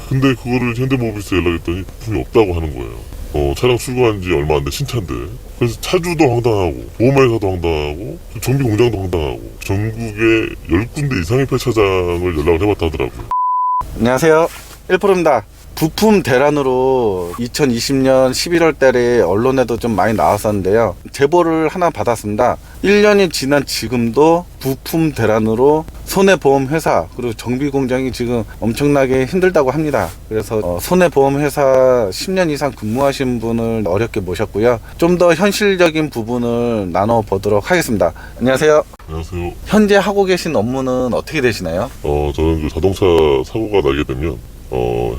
근데 그거를 현대모비스에 연락했더니 부품이 없다고 하는 거예요. 차량 출고한 지 얼마 안 된 신차인데. 그래서 차주도 황당하고 보험회사도 황당하고 정비 공장도 황당하고 전국에 10군데 이상의 폐차장을 연락을 해봤다 하더라고요. 안녕하세요, 1프로입니다. 부품 대란으로 2020년 11월 달에 언론에도 좀 많이 나왔었는데요. 제보를 하나 받았습니다. 1년이 지난 지금도 부품 대란으로 손해보험회사 그리고 정비공장이 지금 엄청나게 힘들다고 합니다. 그래서 손해보험회사 10년 이상 근무하신 분을 어렵게 모셨고요. 좀 더 현실적인 부분을 나눠보도록 하겠습니다. 안녕하세요. 안녕하세요. 현재 하고 계신 업무는 어떻게 되시나요? 저는 그 자동차 사고가 나게 되면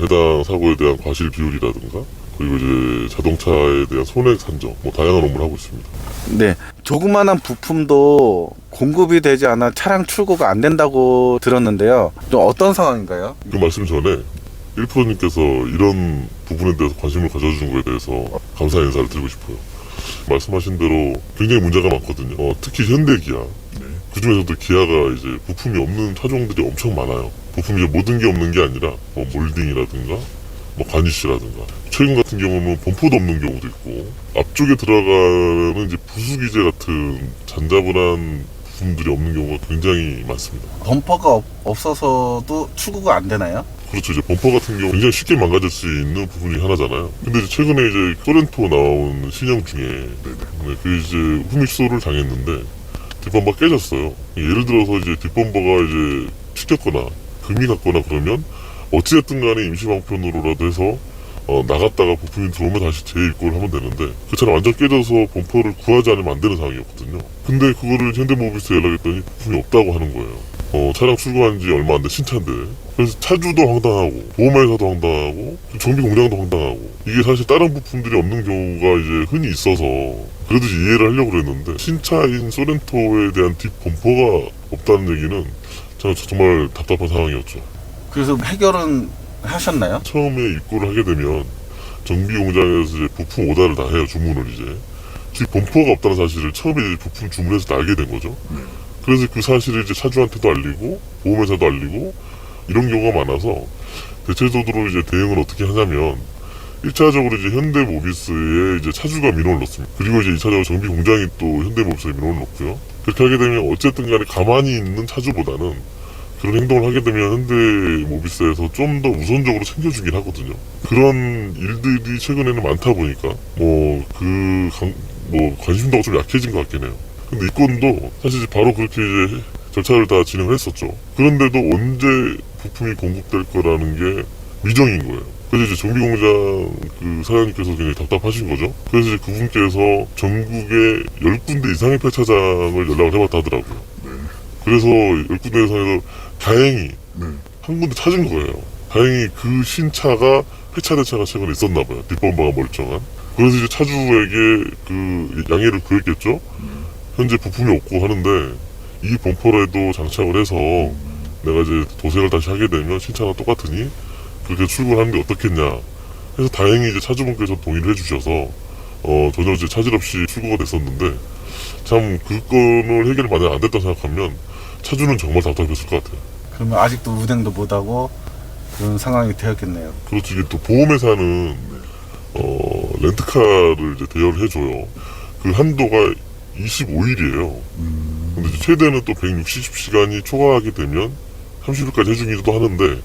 해당 사고에 대한 과실 비율이라든가 그리고 이제 자동차에 대한 손해 산정 다양한 업무를 하고 있습니다. 네, 조그만한 부품도 공급이 되지 않아 차량 출고가 안 된다고 들었는데요. 좀 어떤 상황인가요? 그 말씀 전에 1%님께서 이런 부분에 대해서 관심을 가져준 거에 대해서 감사 인사를 드리고 싶어요. 말씀하신 대로 굉장히 문제가 많거든요. 특히 현대 기아. 그 중에서도 기아가 이제 부품이 없는 차종들이 엄청 많아요. 부품이 모든 게 없는 게 아니라 몰딩이라든가 가니쉬라든가 최근 같은 경우는 범퍼도 없는 경우도 있고 앞쪽에 들어가는 이제 부수기재 같은 잔자분한 부품들이 없는 경우가 굉장히 많습니다. 범퍼가 없어서도 출고가 안 되나요? 그렇죠. 이제 범퍼 같은 경우 굉장히 쉽게 망가질 수 있는 부분 중에 하나잖아요. 근데 이제 최근에 이제 소렌토 나온 신형 중에 그 이제 후미 취소를 당했는데 뒷범퍼가 깨졌어요. 예를 들어서 이제 뒷범퍼가 이제 튀겼거나 금이 갔거나 그러면 어찌됐든 간에 임시방편으로라도 해서 나갔다가 부품이 들어오면 다시 재입고를 하면 되는데 그 차량 완전 깨져서 범퍼를 구하지 않으면 안 되는 상황이었거든요. 근데 그거를 현대모비스에 연락했더니 부품이 없다고 하는 거예요. 차량 출고한 지 얼마 안 된 신차인데. 그래서 차주도 황당하고 보험회사도 황당하고 정비 공장도 황당하고 이게 사실 다른 부품들이 없는 경우가 이제 흔히 있어서 그래도 이해를 하려고 그랬는데 신차인 소렌토에 대한 뒷 범퍼가 없다는 얘기는 정말 답답한 상황이었죠. 그래서 해결은 하셨나요? 처음에 입고를 하게 되면 정비 공장에서 이제 부품 오다를 다 해요. 주문을 이제 뒷 범퍼가 없다는 사실을 처음에 이제 부품 주문해서 알게 된 거죠. 그래서 그 사실을 이제 차주한테도 알리고 보험회사도 알리고 이런 경우가 많아서 대체적으로 이제 대응을 어떻게 하냐면 1차적으로 이제 현대모비스에 이제 차주가 민원을 넣습니다. 그리고 이제 2차적으로 정비 공장이 또 현대모비스에 민원을 넣고요. 그렇게 하게 되면 어쨌든 간에 가만히 있는 차주보다는 그런 행동을 하게 되면 현대모비스에서 좀 더 우선적으로 챙겨주긴 하거든요. 그런 일들이 최근에는 많다 보니까 관심도가 좀 약해진 것 같긴 해요. 근데 이 건도 사실 바로 그렇게 이제 절차를 다 진행을 했었죠. 그런데도 언제 부품이 공급될 거라는 게 미정인 거예요. 그래서 이제 정비공장 그 사장님께서 굉장히 답답하신 거죠. 그래서 이제 그분께서 전국에 10군데 이상의 폐차장을 연락을 해봤다 하더라고요. 그래서 10군데 이상에서 다행히 한 군데 찾은 거예요. 다행히 그 신차가 폐차된 차가 최근에 있었나 봐요. 뒷범퍼가 멀쩡한. 그래서 이제 차주에게 그 양해를 구했겠죠. 현재 부품이 없고 하는데 이 범퍼라도 장착을 해서 내가 이제 도색을 다시 하게 되면 신차랑 똑같으니 그렇게 출고하는 게 어떻겠냐 해서 다행히 이제 차주분께서 동의를 해주셔서 전혀 이제 차질 없이 출고가 됐었는데 참 그 건을 해결이 만약 안 됐다 생각하면 차주는 정말 답답했을 것 같아요. 그러면 아직도 운행도 못하고 그런 상황이 되었겠네요. 그렇죠. 이게 또 보험회사는 렌트카를 이제 대여를 해줘요. 그 한도가 25일이에요. 근데 최대는 또 160시간이 초과하게 되면 30일까지 해주기도 하는데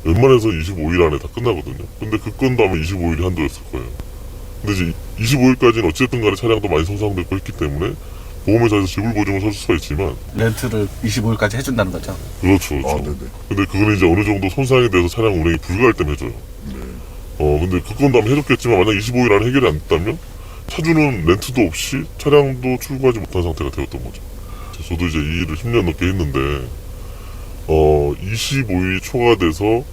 웬만해서 25일 안에 다 끝나거든요. 근데 그 건도 아마 25일이 한도였을 거예요. 근데 이제 25일까지는 어쨌든 간에 차량도 많이 손상되고 했기 때문에 보험회사에서 지불 보증을 설 수가 있지만 렌트를 25일까지 해준다는 거죠? 그렇죠. 근데 그거는 이제 어느 정도 손상에 대해서 차량 운행이 불가할 때만 해줘요. 근데 그 건도 아마 해줬겠지만 만약 25일 안에 해결이 안 됐다면 차주는 렌트도 없이 차량도 출고하지 못한 상태가 되었던 거죠. 저도 이제 이 일을 10년 넘게 했는데 25일이 초과돼서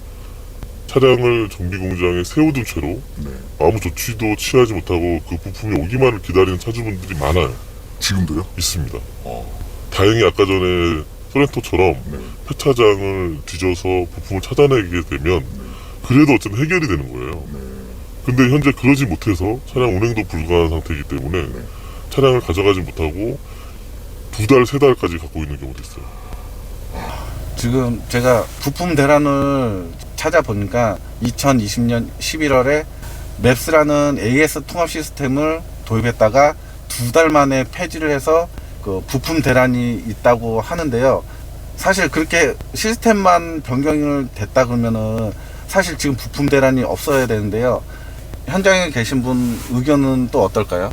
차량을 정비공장에 세워둔 채로 아무 조치도 취하지 못하고 그 부품이 오기만을 기다리는 차주분들이 많아요. 지금도요? 있습니다. 다행히 아까 전에 소렌토처럼 폐차장을 뒤져서 부품을 찾아내게 되면 그래도 어쨌든 해결이 되는 거예요. 근데 현재 그러지 못해서 차량 운행도 불가한 상태이기 때문에 차량을 가져가지 못하고 2달, 3달까지 갖고 있는 경우도 있어요. 지금 제가 부품 대란을 찾아보니까 2020년 11월에 맵스라는 AS 통합 시스템을 도입했다가 2달 만에 폐지를 해서 그 부품 대란이 있다고 하는데요. 사실 그렇게 시스템만 변경을 됐다 그러면은 사실 지금 부품 대란이 없어야 되는데요. 현장에 계신 분 의견은 또 어떨까요?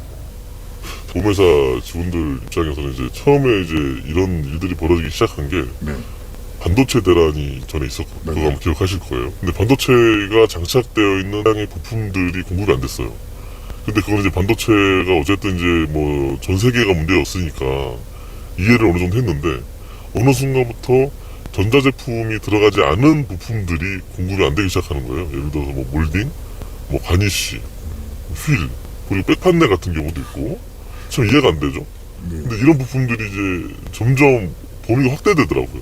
보험회사 직원들 입장에서는 이제 처음에 이제 이런 일들이 벌어지기 시작한 게 네. 반도체 대란이 전에 있었고 네. 그거 아마 기억하실 거예요. 근데 반도체가 장착되어 있는 향의 부품들이 공급이 안 됐어요. 근데 그건 이제 반도체가 어쨌든 이제 뭐 전 세계가 문제였으니까 이해를 어느 정도 했는데 어느 순간부터 전자제품이 들어가지 않은 부품들이 공급이 안 되기 시작하는 거예요. 예를 들어서 뭐 몰딩, 뭐 가니쉬, 휠, 그리고 백판넬 같은 경우도 있고 참 이해가 안 되죠. 네. 근데 이런 부품들이 이제 점점 범위가 확대되더라고요.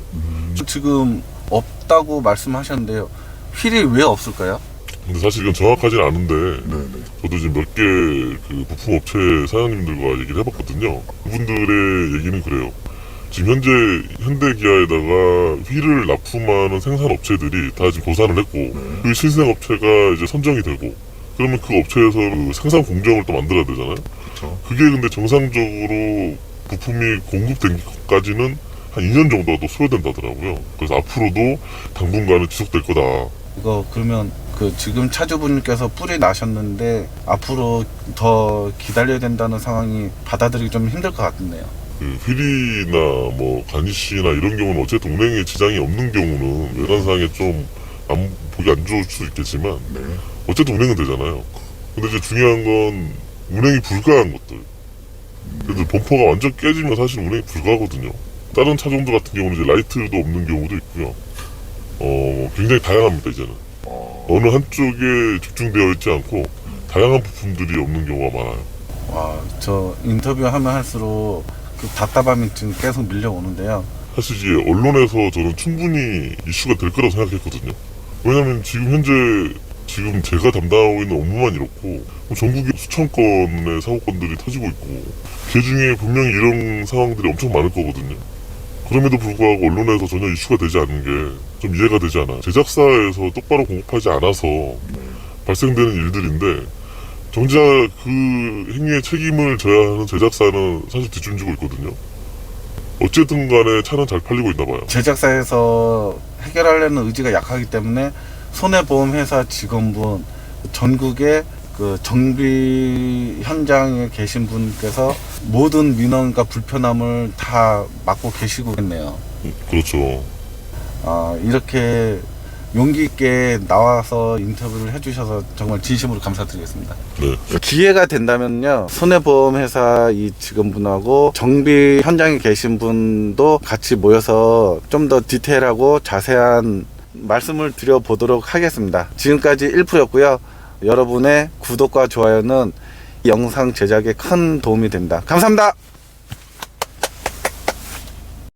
지금 없다고 말씀하셨는데요. 휠이 왜 없을까요? 근데 사실 이건 정확하진 않은데 네. 네. 저도 지금 몇 개 그 부품 업체 사장님들과 얘기를 해봤거든요. 그분들의 얘기는 그래요. 지금 현재 현대기아에다가 휠을 납품하는 생산 업체들이 다 지금 도산을 했고 그 신생 업체가 이제 선정이 되고 그러면 그 업체에서 그 생산 공정을 또 만들어야 되잖아요. 그렇죠. 그게 근데 정상적으로 부품이 공급된 것까지는 한 2년 정도가 또 소요된다더라고요. 그래서 앞으로도 당분간은 지속될 거다. 이거 그러면 그 지금 차주분께서 뿔이 나셨는데 앞으로 더 기다려야 된다는 상황이 받아들이기 좀 힘들 것 같네요. 그 휠이나 뭐 가니쉬나 이런 경우는 어쨌든 운행에 지장이 없는 경우는 외관상에 좀 보기 안 좋을 수 있겠지만 네. 어쨌든 운행은 되잖아요. 근데 이제 중요한 건 운행이 불가한 것들. 그래도 범퍼가 완전 깨지면 사실 운행이 불가하거든요. 다른 차종들 같은 경우는 이제 라이트도 없는 경우도 있고요. 굉장히 다양합니다, 이제는. 어느 한쪽에 집중되어 있지 않고 다양한 부품들이 없는 경우가 많아요. 와, 저 인터뷰하면 할수록 그 답답함이 지금 계속 밀려오는데요. 사실 이제 언론에서 저는 충분히 이슈가 될 거라고 생각했거든요. 왜냐면 지금 현재 지금 제가 담당하고 있는 업무만 이렇고 전국에 수천 건의 사고건들이 터지고 있고 그 중에 분명히 이런 상황들이 엄청 많을 거거든요. 그럼에도 불구하고 언론에서 전혀 이슈가 되지 않는 게 좀 이해가 되지 않아요. 제작사에서 똑바로 공급하지 않아서 발생되는 일들인데 정작 그 행위의 책임을 져야 하는 제작사는 사실 뒷짐지고 있거든요. 어쨌든 간에 차는 잘 팔리고 있나 봐요. 제작사에서 해결하려는 의지가 약하기 때문에 손해보험회사 직원분 전국에 그 정비 현장에 계신 분께서 모든 민원과 불편함을 다 맡고 계시고 있네요. 그렇죠. 이렇게 용기 있게 나와서 인터뷰를 해주셔서 정말 진심으로 감사드리겠습니다. 네. 기회가 된다면요, 손해보험회사 이 직원분하고 정비 현장에 계신 분도 같이 모여서 좀 더 디테일하고 자세한 말씀을 드려보도록 하겠습니다. 지금까지 1%였고요. 여러분의 구독과 좋아요는 영상 제작에 큰 도움이 됩니다. 감사합니다.